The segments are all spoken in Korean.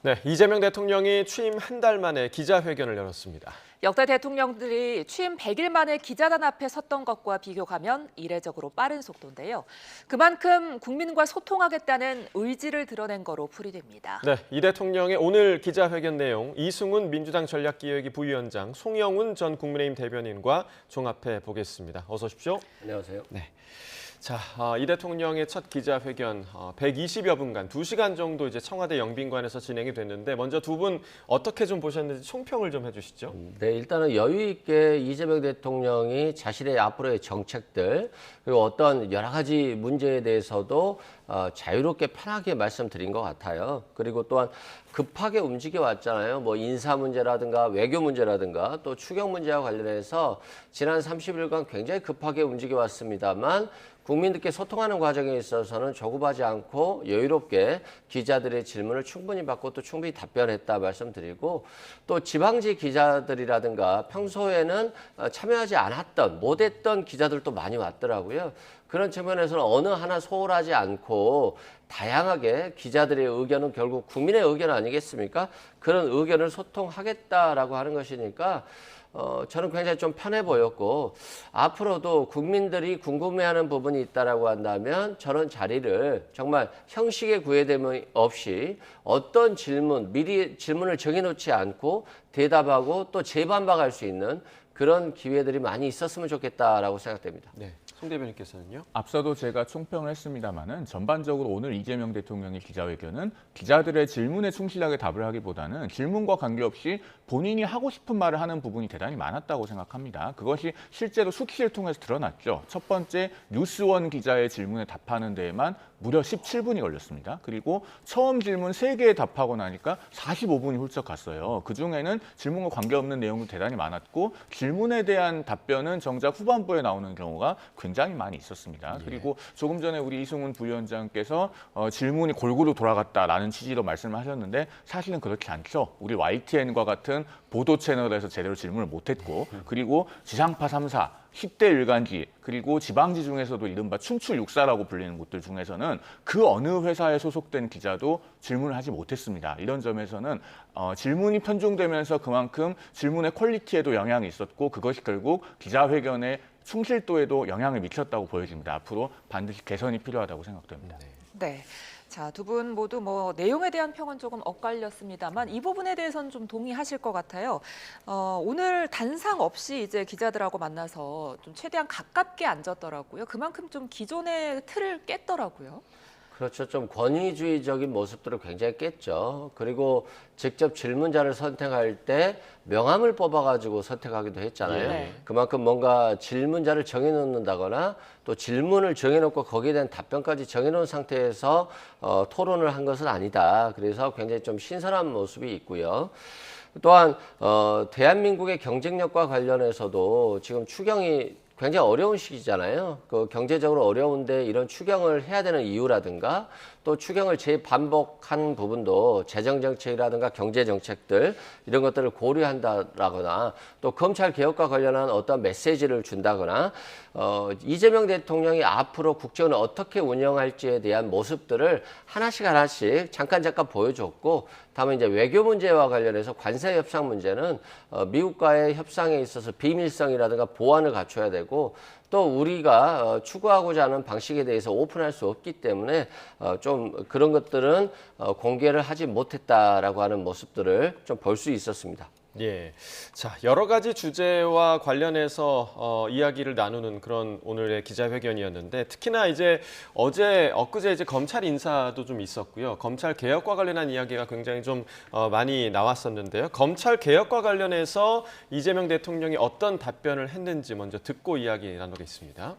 네, 이재명 대통령이 취임 한 달 만에 기자회견을 열었습니다. 역대 대통령들이 취임 100일 만에 기자단 앞에 섰던 것과 비교하면 이례적으로 빠른 속도인데요. 그만큼 국민과 소통하겠다는 의지를 드러낸 거로 풀이됩니다. 네, 이 대통령의 오늘 기자회견 내용 이승훈 민주당 전략기획위 부위원장, 송영훈 전 국민의힘 대변인과 종합해 보겠습니다. 어서 오십시오. 안녕하세요. 네. 자, 이 대통령의 첫 기자회견 120여 분간 2시간 정도 이제 청와대 영빈관에서 진행이 됐는데 먼저 두 분 어떻게 좀 보셨는지 총평을 좀 해주시죠. 네, 일단은 여유 있게 이재명 대통령이 자신의 앞으로의 정책들 그리고 어떤 여러 가지 문제에 대해서도 자유롭게 편하게 말씀드린 것 같아요. 그리고 또한 급하게 움직여 왔잖아요. 뭐 인사 문제라든가 외교 문제라든가 또 추경 문제와 관련해서 지난 30일간 굉장히 급하게 움직여 왔습니다만 국민들께 소통하는 과정에 있어서는 조급하지 않고 여유롭게 기자들의 질문을 충분히 받고 또 충분히 답변했다 말씀드리고 또 지방지 기자들이라든가 평소에는 참여하지 않았던 못했던 기자들도 많이 왔더라고요. 그런 측면에서는 어느 하나 소홀하지 않고 다양하게 기자들의 의견은 결국 국민의 의견 아니겠습니까? 그런 의견을 소통하겠다라고 하는 것이니까 저는 굉장히 좀 편해 보였고 앞으로도 국민들이 궁금해하는 부분이 있다라고 한다면 저런 자리를 정말 형식의 구애됨 없이 어떤 질문, 미리 질문을 정해놓지 않고 대답하고 또 재반박할 수 있는 그런 기회들이 많이 있었으면 좋겠다라고 생각됩니다. 네, 송 대변인께서는요. 앞서도 제가 총평을 했습니다마는 전반적으로 오늘 이재명 대통령의 기자회견은 기자들의 질문에 충실하게 답을 하기보다는 질문과 관계없이 본인이 하고 싶은 말을 하는 부분이 대단히 많았다고 생각합니다. 그것이 실제로 수치를 통해서 드러났죠. 첫 번째 뉴스원 기자의 질문에 답하는 데에만 무려 17분이 걸렸습니다. 그리고 처음 질문 3개에 답하고 나니까 45분이 훌쩍 갔어요. 그중에는 질문과 관계없는 내용도 대단히 많았고 질문에 대한 답변은 정작 후반부에 나오는 경우가 굉장히 많이 있었습니다. 그리고 조금 전에 우리 이승훈 부위원장께서 질문이 골고루 돌아갔다라는 취지로 말씀을 하셨는데 사실은 그렇지 않죠. 우리 YTN과 같은 보도 채널에서 제대로 질문을 못했고 그리고 지상파 3사 10대 일간지 그리고 지방지 중에서도 이른바 춘추 육사라고 불리는 곳들 중에서는 그 어느 회사에 소속된 기자도 질문을 하지 못했습니다. 이런 점에서는 질문이 편중되면서 그만큼 질문의 퀄리티에도 영향이 있었고 그것이 결국 기자회견의 충실도에도 영향을 미쳤다고 보여집니다. 앞으로 반드시 개선이 필요하다고 생각됩니다. 네. 자, 두 분 모두 내용에 대한 평은 조금 엇갈렸습니다만 이 부분에 대해서는 좀 동의하실 것 같아요. 오늘 단상 없이 이제 기자들하고 만나서 좀 최대한 가깝게 앉았더라고요. 그만큼 좀 기존의 틀을 깼더라고요. 그렇죠. 좀 권위주의적인 모습들을 굉장히 깼죠. 그리고 직접 질문자를 선택할 때 명함을 뽑아가지고 선택하기도 했잖아요. 네. 그만큼 뭔가 질문자를 정해놓는다거나 또 질문을 정해놓고 거기에 대한 답변까지 정해놓은 상태에서 토론을 한 것은 아니다. 그래서 굉장히 좀 신선한 모습이 있고요. 또한 대한민국의 경쟁력과 관련해서도 지금 추경이 굉장히 어려운 시기잖아요. 그 경제적으로 어려운데 이런 추경을 해야 되는 이유라든가 또 추경을 재반복한 부분도 재정정책이라든가 경제정책들 이런 것들을 고려한다거나 또 검찰 개혁과 관련한 어떤 메시지를 준다거나 이재명 대통령이 앞으로 국정을 어떻게 운영할지에 대한 모습들을 하나씩 잠깐 보여줬고 다만 이제 외교 문제와 관련해서 관세 협상 문제는 미국과의 협상에 있어서 비밀성이라든가 보안을 갖춰야 되고 또 우리가 추구하고자 하는 방식에 대해서 오픈할 수 없기 때문에 좀 그런 것들은 공개를 하지 못했다라고 하는 모습들을 좀 볼 수 있었습니다. 예, 자 여러 가지 주제와 관련해서 이야기를 나누는 그런 오늘의 기자회견이었는데 특히나 이제 엊그제 이제 검찰 인사도 좀 있었고요. 검찰 개혁과 관련한 이야기가 굉장히 좀 많이 나왔었는데요. 검찰 개혁과 관련해서 이재명 대통령이 어떤 답변을 했는지 먼저 듣고 이야기 나누겠습니다.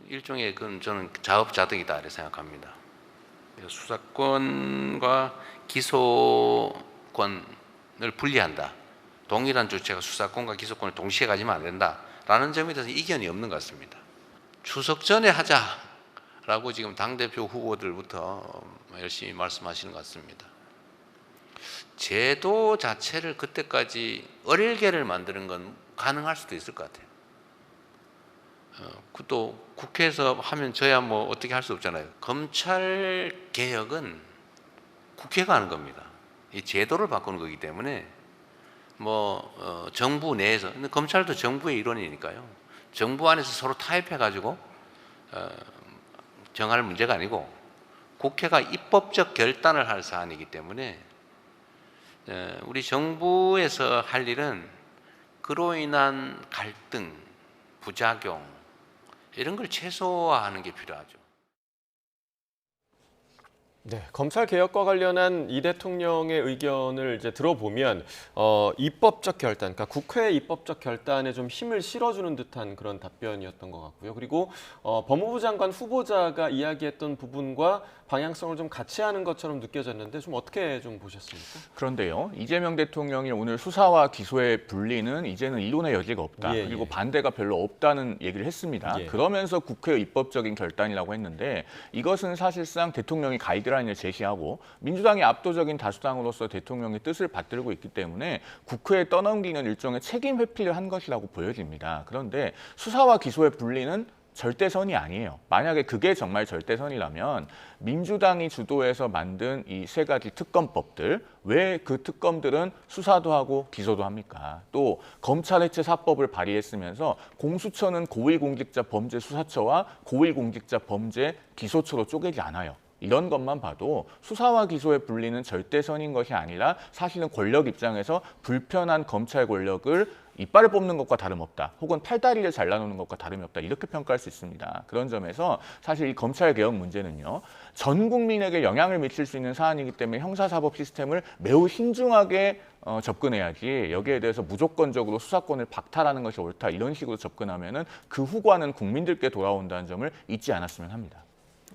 일종의 그건 저는 자업자득이다 이렇게 생각합니다. 수사권과 기소권을 분리한다. 동일한 주체가 수사권과 기소권을 동시에 가지면 안 된다라는 점에 대해서 이견이 없는 것 같습니다. 추석 전에 하자라고 지금 당대표 후보들부터 열심히 말씀하시는 것 같습니다. 제도 자체를 그때까지 어릴게를 만드는 건 가능할 수도 있을 것 같아요. 그것도 국회에서 하면 저야 뭐 어떻게 할 수 없잖아요. 검찰 개혁은 국회가 하는 겁니다. 이 제도를 바꾸는 거기 때문에 정부 내에서, 근데 검찰도 정부의 일원이니까요. 정부 안에서 서로 타협해가지고 정할 문제가 아니고 국회가 입법적 결단을 할 사안이기 때문에 우리 정부에서 할 일은 그로 인한 갈등, 부작용 이런 걸 최소화하는 게 필요하죠. 네, 검찰 개혁과 관련한 이 대통령의 의견을 이제 들어보면 입법적 결단, 그러니까 국회의 입법적 결단에 좀 힘을 실어주는 듯한 그런 답변이었던 것 같고요. 그리고 법무부 장관 후보자가 이야기했던 부분과 방향성을 좀 같이 하는 것처럼 느껴졌는데 좀 어떻게 좀 보셨습니까? 그런데요, 이재명 대통령이 오늘 수사와 기소의 분리는 이제는 이론의 여지가 없다. 예, 그리고 예. 반대가 별로 없다는 얘기를 했습니다. 예. 그러면서 국회의 입법적인 결단이라고 했는데 이것은 사실상 대통령이 가이드라인을 제시하고 민주당이 압도적인 다수당으로서 대통령의 뜻을 받들고 있기 때문에 국회에 떠넘기는 일종의 책임 회피를 한 것이라고 보여집니다. 그런데 수사와 기소의 분리는 절대선이 아니에요. 만약에 그게 정말 절대선이라면 민주당이 주도해서 만든 이 세 가지 특검법들, 왜 그 특검들은 수사도 하고 기소도 합니까? 또 검찰해체사법을 발의했으면서 공수처는 고위공직자범죄수사처와 고위공직자범죄기소처로 쪼개지 않아요. 이런 것만 봐도 수사와 기소의 분리는 절대선인 것이 아니라 사실은 권력 입장에서 불편한 검찰 권력을 이빨을 뽑는 것과 다름없다. 혹은 팔다리를 잘라놓는 것과 다름이 없다. 이렇게 평가할 수 있습니다. 그런 점에서 사실 이 검찰 개혁 문제는요. 전 국민에게 영향을 미칠 수 있는 사안이기 때문에 형사사법 시스템을 매우 신중하게 접근해야지 여기에 대해서 무조건적으로 수사권을 박탈하는 것이 옳다. 이런 식으로 접근하면은 그 후과는 국민들께 돌아온다는 점을 잊지 않았으면 합니다.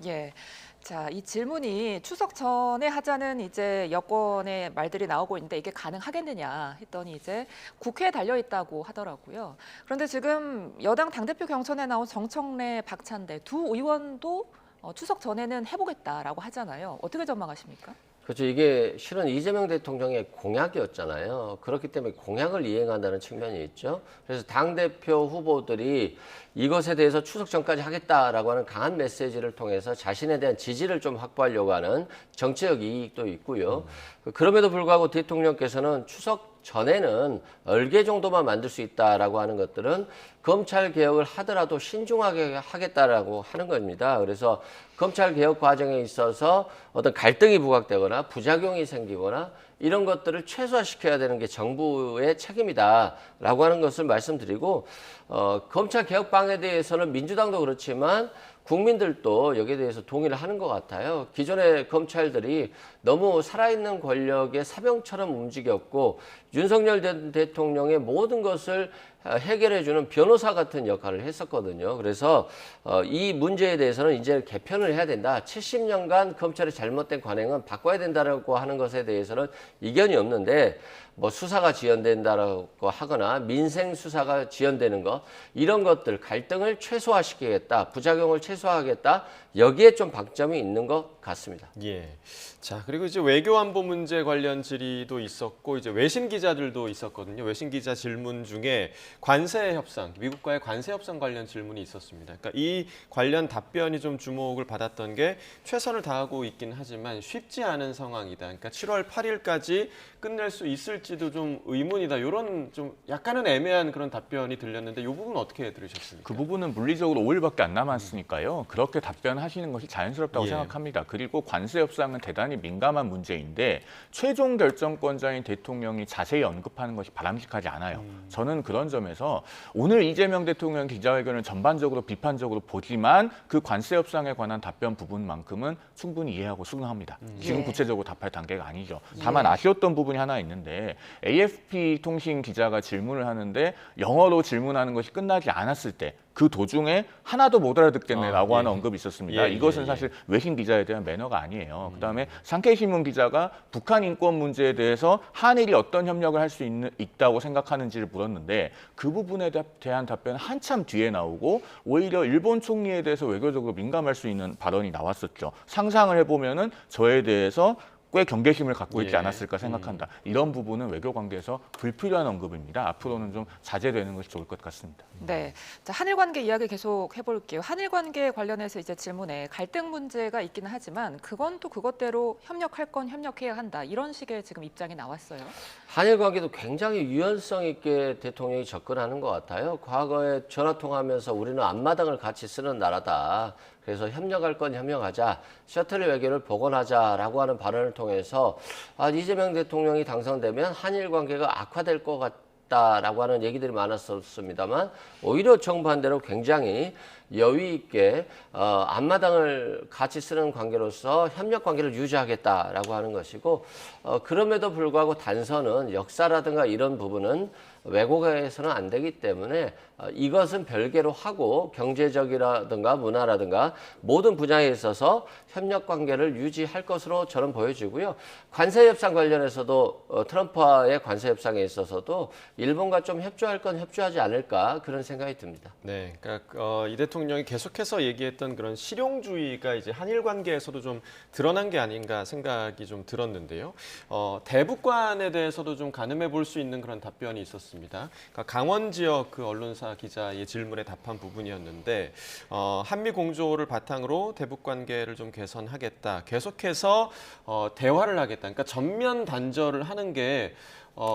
예. 자, 이 질문이 추석 전에 하자는 이제 여권의 말들이 나오고 있는데 이게 가능하겠느냐 했더니 이제 국회에 달려 있다고 하더라고요. 그런데 지금 여당 당대표 경선에 나온 정청래, 박찬대 두 의원도 추석 전에는 해보겠다라고 하잖아요. 어떻게 전망하십니까? 그렇죠. 이게 실은 이재명 대통령의 공약이었잖아요. 그렇기 때문에 공약을 이행한다는 측면이 있죠. 그래서 당대표 후보들이 이것에 대해서 추석 전까지 하겠다라고 하는 강한 메시지를 통해서 자신에 대한 지지를 좀 확보하려고 하는 정치적 이익도 있고요. 그럼에도 불구하고 대통령께서는 추석 전에는 얼개 정도만 만들 수 있다라고 하는 것들은 검찰 개혁을 하더라도 신중하게 하겠다라고 하는 겁니다. 그래서 검찰 개혁 과정에 있어서 어떤 갈등이 부각되거나 부작용이 생기거나 이런 것들을 최소화시켜야 되는 게 정부의 책임이다라고 하는 것을 말씀드리고 검찰 개혁 방에 대해서는 민주당도 그렇지만 국민들도 여기에 대해서 동의를 하는 것 같아요. 기존의 검찰들이 너무 살아있는 권력의 사병처럼 움직였고 윤석열 대통령의 모든 것을 해결해주는 변호사 같은 역할을 했었거든요. 그래서 이 문제에 대해서는 이제 개편을 해야 된다. 70년간 검찰의 잘못된 관행은 바꿔야 된다고 하는 것에 대해서는 이견이 없는데 뭐 수사가 지연된다라고 하거나 민생 수사가 지연되는 것 이런 것들 갈등을 최소화시키겠다. 부작용을 최소화하겠다. 여기에 좀 방점이 있는 것 같습니다. 예. 자, 그리고 이제 외교안보 문제 관련 질의도 있었고 이제 외신 기자들도 있었거든요. 외신 기자 질문 중에 관세 협상, 미국과의 관세 협상 관련 질문이 있었습니다. 그러니까 이 관련 답변이 좀 주목을 받았던 게 최선을 다하고 있긴 하지만 쉽지 않은 상황이다. 그러니까 7월 8일까지 끝낼 수 있을지도 좀 의문이다. 이런 좀 약간은 애매한 그런 답변이 들렸는데 이 부분 어떻게 들으셨습니까? 그 부분은 물리적으로 5일밖에 안 남았으니까요. 그렇게 답변하시는 것이 자연스럽다고 예. 생각합니다. 그리고 관세 협상은 대단히 민감한 문제인데 최종 결정권자인 대통령이 자세히 언급하는 것이 바람직하지 않아요. 저는 그런 점에서 오늘 이재명 대통령 기자회견을 전반적으로 비판적으로 보지만 그 관세 협상에 관한 답변 부분만큼은 충분히 이해하고 수긍합니다. 지금 예. 구체적으로 답할 단계가 아니죠. 다만 아쉬웠던 부분이 하나 있는데 AFP 통신 기자가 질문을 하는데 영어로 질문하는 것이 끝나지 않았을 때 그 도중에 하나도 못 알아듣겠네라고 예. 하는 언급이 있었습니다. 예, 이것은 예, 예. 사실 외신 기자에 대한 매너가 아니에요. 그다음에 상케이신문 기자가 북한 인권 문제에 대해서 한일이 어떤 협력을 할 수 있다고 생각하는지를 물었는데 그 부분에 대한 답변은 한참 뒤에 나오고 오히려 일본 총리에 대해서 외교적으로 민감할 수 있는 발언이 나왔었죠. 상상을 해보면은 저에 대해서 꽤 경계심을 갖고 있지 예. 않았을까 생각한다. 이런 부분은 외교 관계에서 불필요한 언급입니다. 앞으로는 좀 자제되는 것이 좋을 것 같습니다. 네. 자, 한일 관계 이야기 계속 해볼게요. 한일 관계 관련해서 이제 질문에 갈등 문제가 있기는 하지만 그건 또 그것대로 협력할 건 협력해야 한다. 이런 식의 지금 입장이 나왔어요. 한일 관계도 굉장히 유연성 있게 대통령이 접근하는 것 같아요. 과거에 전화 통화하면서 우리는 앞마당을 같이 쓰는 나라다. 그래서 협력할 건 협력하자, 셔틀 외교를 복원하자라고 하는 발언을 통해서 이재명 대통령이 당선되면 한일 관계가 악화될 것 같다라고 하는 얘기들이 많았었습니다만 오히려 정반대로 굉장히 여유 있게 앞마당을 같이 쓰는 관계로서 협력 관계를 유지하겠다라고 하는 것이고 그럼에도 불구하고 단서는 역사라든가 이런 부분은 왜곡해서는 안 되기 때문에 이것은 별개로 하고 경제적이라든가 문화라든가 모든 분야에 있어서 협력 관계를 유지할 것으로 저는 보여지고요. 관세 협상 관련해서도 트럼프와의 관세 협상에 있어서도 일본과 좀 협조할 건 협조하지 않을까 그런 생각이 듭니다. 네, 그러니까 이 대통령이 계속해서 얘기했던 그런 실용주의가 이제 한일 관계에서도 좀 드러난 게 아닌가 생각이 좀 들었는데요. 대북관에 대해서도 좀 가늠해 볼 수 있는 그런 답변이 있었습니다. 그러니까 강원 지역 그 언론사 기자의 질문에 답한 부분이었는데 한미 공조를 바탕으로 대북 관계를 좀 개선하겠다. 계속해서 대화를 하겠다. 그러니까 전면 단절을 하는 게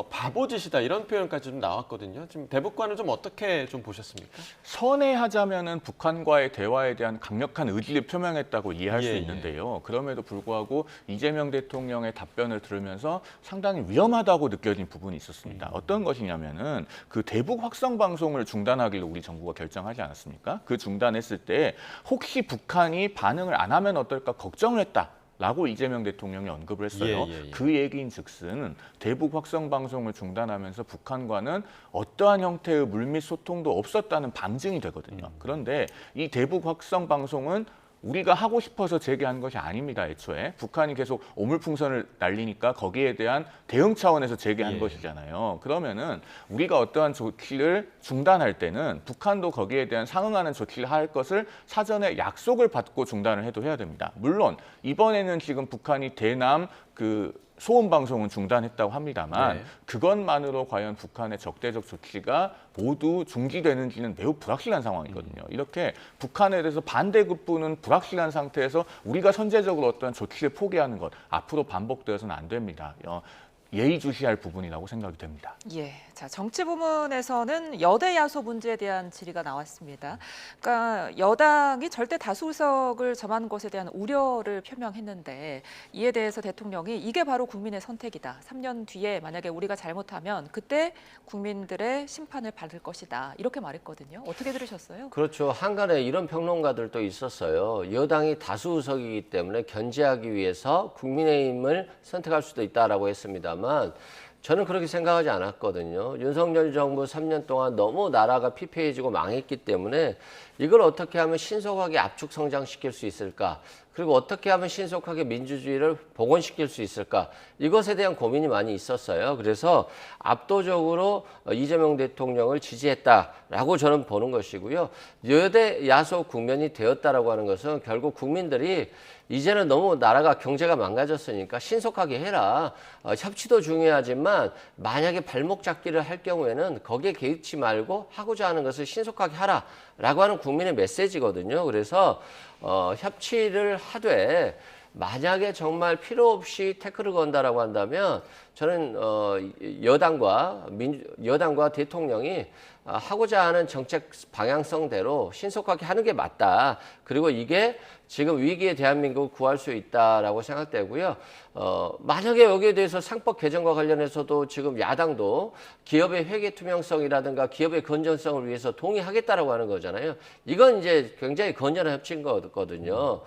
바보짓이다 이런 표현까지 좀 나왔거든요. 지금 대북관을 좀 어떻게 좀 보셨습니까? 선회하자면은 북한과의 대화에 대한 강력한 의지를 표명했다고 이해할 수 예, 있는데요. 그럼에도 불구하고 이재명 대통령의 답변을 들으면서 상당히 위험하다고 느껴진 부분이 있었습니다. 어떤 것이냐면은 그 대북 확성 방송을 중단하기로 우리 정부가 결정하지 않았습니까? 그 중단했을 때 혹시 북한이 반응을 안 하면 어떨까 걱정을 했다. 라고 이재명 대통령이 언급을 했어요. 예. 그 얘기인즉슨 대북 확성 방송을 중단하면서 북한과는 어떠한 형태의 물밑 소통도 없었다는 방증이 되거든요. 그런데 이 대북 확성 방송은 우리가 하고 싶어서 제기한 것이 아닙니다. 애초에 북한이 계속 오물풍선을 날리니까 거기에 대한 대응 차원에서 제기한 것이잖아요. 그러면은 우리가 어떠한 조치를 중단할 때는 북한도 거기에 대한 상응하는 조치를 할 것을 사전에 약속을 받고 중단을 해도 해야 됩니다. 물론 이번에는 지금 북한이 대남 소음 방송은 중단했다고 합니다만 그것만으로 과연 북한의 적대적 조치가 모두 중지되는지는 매우 불확실한 상황이거든요. 이렇게 북한에 대해서 반대급부는 불확실한 상태에서 우리가 선제적으로 어떤 조치를 포기하는 것 앞으로 반복되어서는 안 됩니다. 예의주시할 부분이라고 생각이 됩니다. 예, 자 정치 부문에서는 여대 야소 문제에 대한 질의가 나왔습니다. 그러니까 여당이 절대 다수 의석을 점하는 것에 대한 우려를 표명했는데 이에 대해서 대통령이 이게 바로 국민의 선택이다. 3년 뒤에 만약에 우리가 잘못하면 그때 국민들의 심판을 받을 것이다. 이렇게 말했거든요. 어떻게 들으셨어요? 그렇죠. 한간에 이런 평론가들도 있었어요. 여당이 다수 의석이기 때문에 견제하기 위해서 국민의힘을 선택할 수도 있다라고 했습니다만 저는 그렇게 생각하지 않았거든요. 윤석열 정부 3년 동안 너무 나라가 피폐해지고 망했기 때문에 이걸 어떻게 하면 신속하게 압축 성장시킬 수 있을까? 그리고 어떻게 하면 신속하게 민주주의를 복원시킬 수 있을까? 이것에 대한 고민이 많이 있었어요. 그래서 압도적으로 이재명 대통령을 지지했다라고 저는 보는 것이고요. 여대 야소 국면이 되었다라고 하는 것은 결국 국민들이 이제는 너무 나라가 경제가 망가졌으니까 신속하게 해라. 협치도 중요하지만 만약에 발목 잡기를 할 경우에는 거기에 개의치 말고 하고자 하는 것을 신속하게 하라라고 하는 국민의 메시지거든요. 그래서 협치를 하되 만약에 정말 필요 없이 태클을 건다라고 한다면 저는 여당과 대통령이 하고자 하는 정책 방향성대로 신속하게 하는 게 맞다. 그리고 이게 지금 위기에 대한민국을 구할 수 있다라고 생각되고요. 만약에 여기에 대해서 상법 개정과 관련해서도 지금 야당도 기업의 회계 투명성이라든가 기업의 건전성을 위해서 동의하겠다라고 하는 거잖아요. 이건 이제 굉장히 건전한 협치인 거거든요.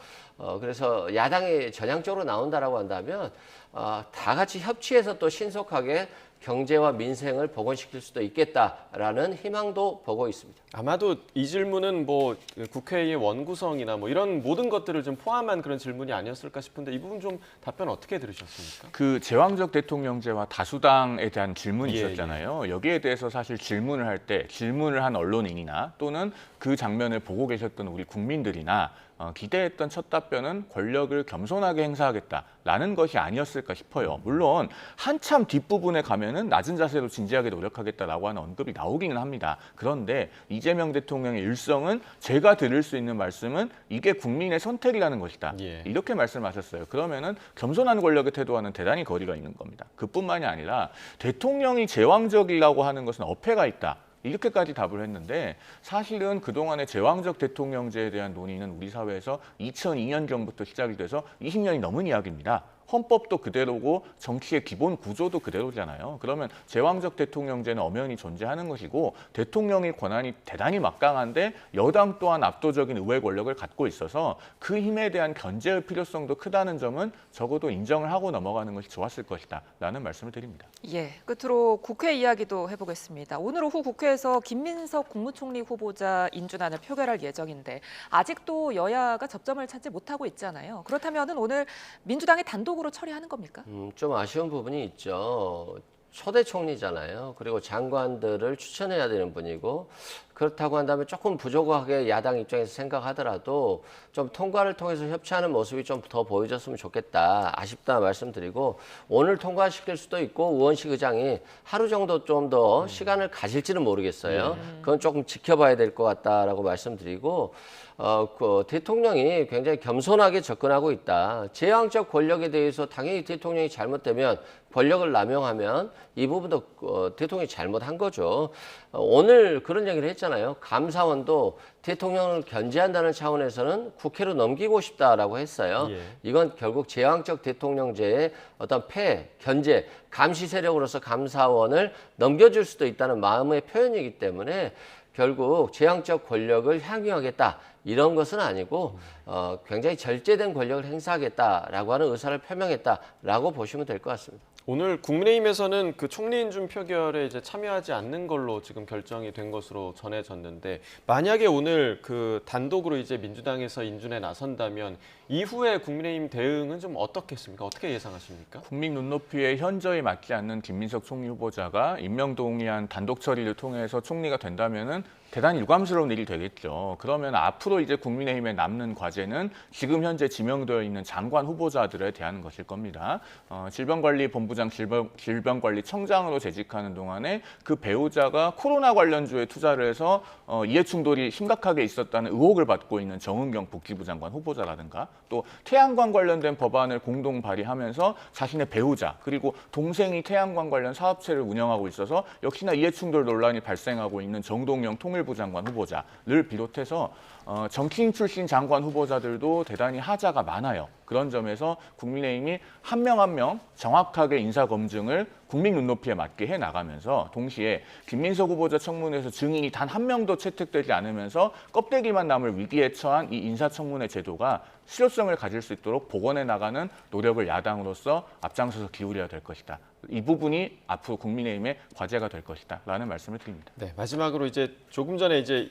그래서 야당이 전향적으로 나온다라고 한다면 다 같이 협치해서 또 신속하게 경제와 민생을 복원시킬 수도 있겠다라는 희망도 보고 있습니다. 아마도 이 질문은 뭐 국회의 원구성이나 뭐 이런 모든 것들을 좀 포함한 그런 질문이 아니었을까 싶은데 이 부분 좀 답변 어떻게 들으셨습니까? 그 제왕적 대통령제와 다수당에 대한 질문이 있었잖아요. 여기에 대해서 사실 질문을 할 때 질문을 한 언론인이나 또는 그 장면을 보고 계셨던 우리 국민들이나 기대했던 첫 답변은 권력을 겸손하게 행사하겠다라는 것이 아니었을 했을까 싶어요. 물론 한참 뒷부분에 가면은 낮은 자세로 진지하게 노력하겠다라고 하는 언급이 나오기는 합니다. 그런데 이재명 대통령의 일성은 제가 드릴 수 있는 말씀은 이게 국민의 선택이라는 것이다. 예. 이렇게 말씀하셨어요. 그러면은 겸손한 권력의 태도와는 대단히 거리가 있는 겁니다. 그뿐만이 아니라 대통령이 제왕적이라고 하는 것은 어폐가 있다. 이렇게까지 답을 했는데 사실은 그동안의 제왕적 대통령제에 대한 논의는 우리 사회에서 2002년경부터 시작이 돼서 20년이 넘은 이야기입니다. 헌법도 그대로고 정치의 기본 구조도 그대로잖아요. 그러면 제왕적 대통령제는 엄연히 존재하는 것이고 대통령의 권한이 대단히 막강한데 여당 또한 압도적인 의회 권력을 갖고 있어서 그 힘에 대한 견제의 필요성도 크다는 점은 적어도 인정을 하고 넘어가는 것이 좋았을 것이다 라는 말씀을 드립니다. 예, 끝으로 국회 이야기도 해보겠습니다. 오늘 오후 국회에서 김민석 국무총리 후보자 인준안을 표결할 예정인데 아직도 여야가 접점을 찾지 못하고 있잖아요. 그렇다면 오늘 민주당이 단독으로 처리하는 겁니까? 좀 아쉬운 부분이 있죠. 초대 총리잖아요. 그리고 장관들을 추천해야 되는 분이고 그렇다고 한다면 조금 부족하게 야당 입장에서 생각하더라도 좀 통과를 통해서 협치하는 모습이 좀 더 보여줬으면 좋겠다. 아쉽다 말씀드리고 오늘 통과시킬 수도 있고 우원식 의장이 하루 정도 좀 더 시간을 가질지는 모르겠어요. 그건 조금 지켜봐야 될 것 같다라고 말씀드리고 그 대통령이 굉장히 겸손하게 접근하고 있다. 제왕적 권력에 대해서 당연히 대통령이 잘못되면 권력을 남용하면 이 부분도 대통령이 잘못한 거죠. 오늘 그런 얘기를 했잖아요. 감사원도 대통령을 견제한다는 차원에서는 국회로 넘기고 싶다라고 했어요. 예. 이건 결국 제왕적 대통령제의 어떤 견제, 감시 세력으로서 감사원을 넘겨줄 수도 있다는 마음의 표현이기 때문에 결국 제왕적 권력을 향유하겠다. 이런 것은 아니고 굉장히 절제된 권력을 행사하겠다라고 하는 의사를 표명했다라고 보시면 될 것 같습니다. 오늘 국민의힘에서는 그 총리 인준 표결에 이제 참여하지 않는 걸로 지금 결정이 된 것으로 전해졌는데 만약에 오늘 그 단독으로 이제 민주당에서 인준에 나선다면 이후에 국민의힘 대응은 좀 어떻겠습니까? 어떻게 예상하십니까? 국민 눈높이에 현저히 맞지 않는 김민석 총리 후보자가 임명 동의안 단독 처리를 통해서 총리가 된다면은 대단히 유감스러운 일이 되겠죠. 그러면 앞으로 이제 국민의힘에 남는 과제는 지금 현재 지명되어 있는 장관 후보자들에 대한 것일 겁니다. 질병관리본부장 질병관리청장으로 재직하는 동안에 그 배우자가 코로나 관련주에 투자를 해서 이해충돌이 심각하게 있었다는 의혹을 받고 있는 정은경 복지부 장관 후보자라든가 또 태양광 관련된 법안을 공동 발의하면서 자신의 배우자 그리고 동생이 태양광 관련 사업체를 운영하고 있어서 역시나 이해충돌 논란이 발생하고 있는 정동영 통일부 장관 후보자를 비롯해서 정치인 출신 장관 후보자들도 대단히 하자가 많아요. 그런 점에서 국민의힘이 한 명 한 명 정확하게 인사검증을 국민 눈높이에 맞게 해나가면서 동시에 김민석 후보자 청문회에서 증인이 단 한 명도 채택되지 않으면서 껍데기만 남을 위기에 처한 이 인사청문회 제도가 실효성을 가질 수 있도록 복원해 나가는 노력을 야당으로서 앞장서서 기울여야 될 것이다. 이 부분이 앞으로 국민의힘의 과제가 될 것이다. 라는 말씀을 드립니다. 네, 마지막으로 이제 조금 전에 이제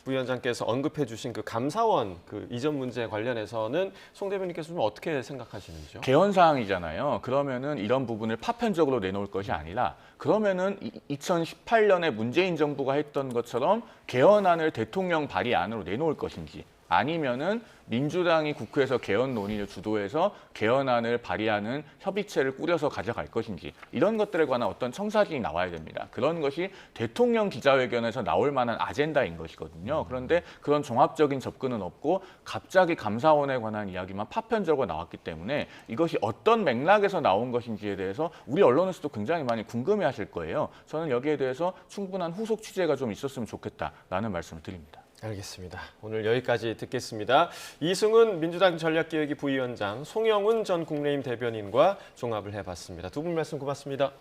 부위원장께서 언급해 주신 그 감사원 그 이전 문제 관련해서는 송 대변인께서 좀 어떻게 생각하시는지요? 개헌 사항이잖아요. 그러면은 이런 부분을 파편적으로 내놓을 것이 아니라 그러면은 2018년에 문재인 정부가 했던 것처럼 개헌안을 대통령 발의안으로 내놓을 것인지 아니면은 민주당이 국회에서 개헌 논의를 주도해서 개헌안을 발의하는 협의체를 꾸려서 가져갈 것인지 이런 것들에 관한 어떤 청사진이 나와야 됩니다. 그런 것이 대통령 기자회견에서 나올 만한 아젠다인 것이거든요. 그런데 그런 종합적인 접근은 없고 갑자기 감사원에 관한 이야기만 파편적으로 나왔기 때문에 이것이 어떤 맥락에서 나온 것인지에 대해서 우리 언론에서도 굉장히 많이 궁금해하실 거예요. 저는 여기에 대해서 충분한 후속 취재가 좀 있었으면 좋겠다라는 말씀을 드립니다. 알겠습니다. 오늘 여기까지 듣겠습니다. 이승훈 민주당 전략기획위 부위원장, 송영훈 전 국민의힘 대변인과 종합을 해봤습니다. 두 분 말씀 고맙습니다.